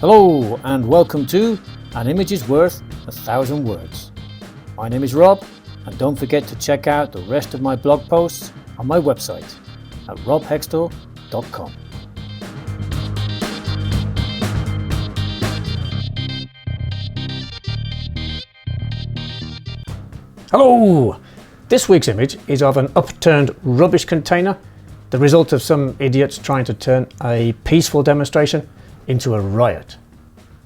Hello and welcome to An Image is Worth 1,000 Words. My name is Rob, and don't forget to check out the rest of my blog posts on my website at robhextall.com. Hello! This week's image is of an upturned rubbish container, the result of some idiots trying to turn a peaceful demonstration into a riot.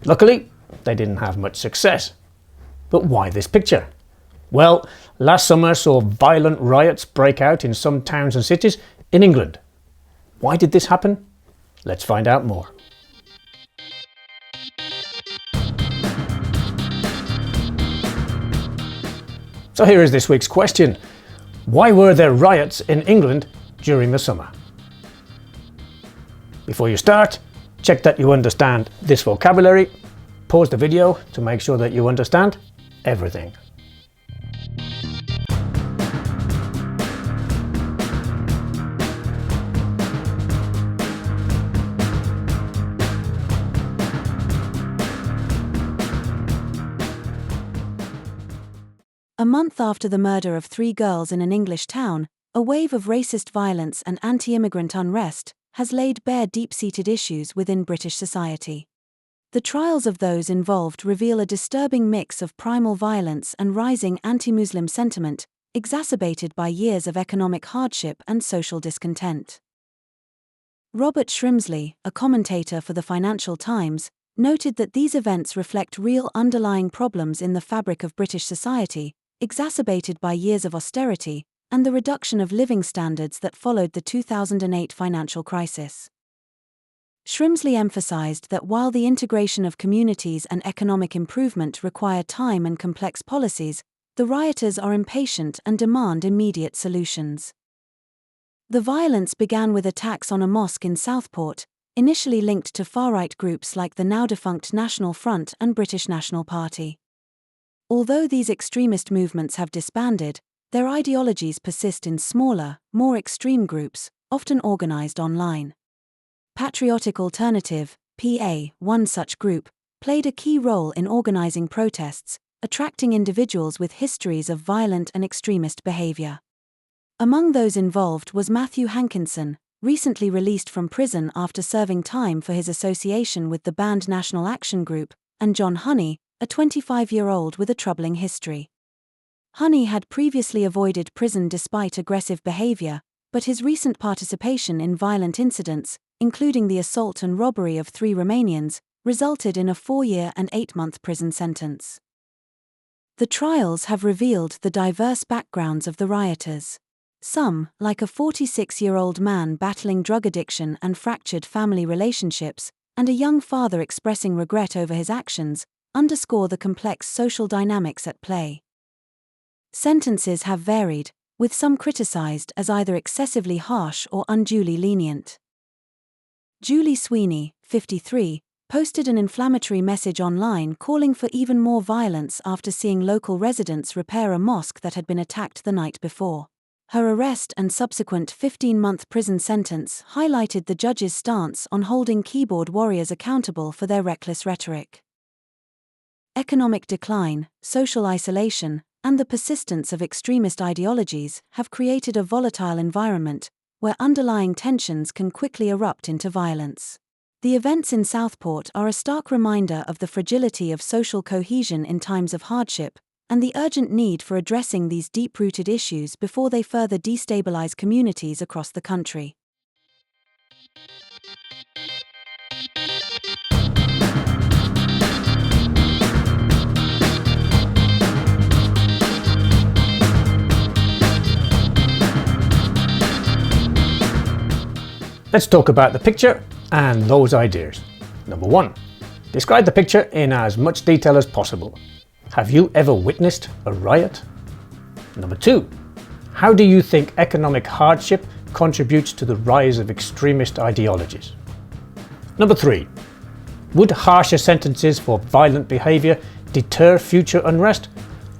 Luckily, they didn't have much success. But why this picture? Well, last summer saw violent riots break out in some towns and cities in England. Why did this happen? Let's find out more. So here is this week's question. Why were there riots in England during the summer? Before you start, check that you understand this vocabulary. Pause the video to make sure that you understand everything. A month after the murder of 3 girls in an English town, a wave of racist violence and anti-immigrant unrest has laid bare deep-seated issues within British society. The trials of those involved reveal a disturbing mix of primal violence and rising anti-Muslim sentiment, exacerbated by years of economic hardship and social discontent. Robert Shrimsley, a commentator for the Financial Times, noted that these events reflect real underlying problems in the fabric of British society, exacerbated by years of austerity and the reduction of living standards that followed the 2008 financial crisis. Shrimsley emphasized that while the integration of communities and economic improvement require time and complex policies, the rioters are impatient and demand immediate solutions. The violence began with attacks on a mosque in Southport, initially linked to far-right groups like the now-defunct National Front and British National Party. Although these extremist movements have disbanded, their ideologies persist in smaller, more extreme groups, often organized online. Patriotic Alternative, PA, one such group, played a key role in organizing protests, attracting individuals with histories of violent and extremist behavior. Among those involved was Matthew Hankinson, recently released from prison after serving time for his association with the banned National Action Group, and John Honey, a 25-year-old with a troubling history. Honey had previously avoided prison despite aggressive behavior, but his recent participation in violent incidents, including the assault and robbery of 3 Romanians, resulted in a 4-year and 8-month prison sentence. The trials have revealed the diverse backgrounds of the rioters. Some, like a 46-year-old man battling drug addiction and fractured family relationships, and a young father expressing regret over his actions, underscore the complex social dynamics at play. Sentences have varied, with some criticized as either excessively harsh or unduly lenient. Julie Sweeney, 53, posted an inflammatory message online calling for even more violence after seeing local residents repair a mosque that had been attacked the night before. Her arrest and subsequent 15-month prison sentence highlighted the judge's stance on holding keyboard warriors accountable for their reckless rhetoric. Economic decline, social isolation, and the persistence of extremist ideologies have created a volatile environment where underlying tensions can quickly erupt into violence. The events in Southport are a stark reminder of the fragility of social cohesion in times of hardship, and the urgent need for addressing these deep-rooted issues before they further destabilize communities across the country. Let's talk about the picture and those ideas. Number 1. Describe the picture in as much detail as possible. Have you ever witnessed a riot? Number 2. How do you think economic hardship contributes to the rise of extremist ideologies? Number 3. Would harsher sentences for violent behavior deter future unrest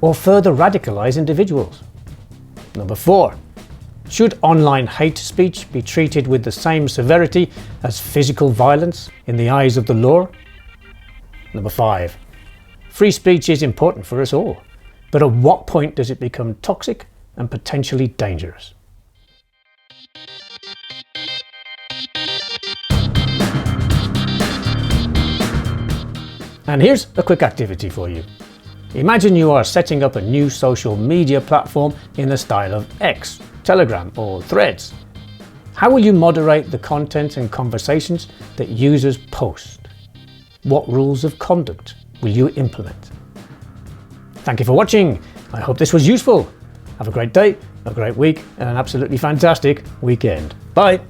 or further radicalize individuals? Number 4. Should online hate speech be treated with the same severity as physical violence in the eyes of the law? Number 5. Free speech is important for us all, but at what point does it become toxic and potentially dangerous? And here's a quick activity for you. Imagine you are setting up a new social media platform in the style of X, Telegram or Threads. How will you moderate the content and conversations that users post? What rules of conduct will you implement? Thank you for watching. I hope this was useful. Have a great day, a great week, and an absolutely fantastic weekend. Bye.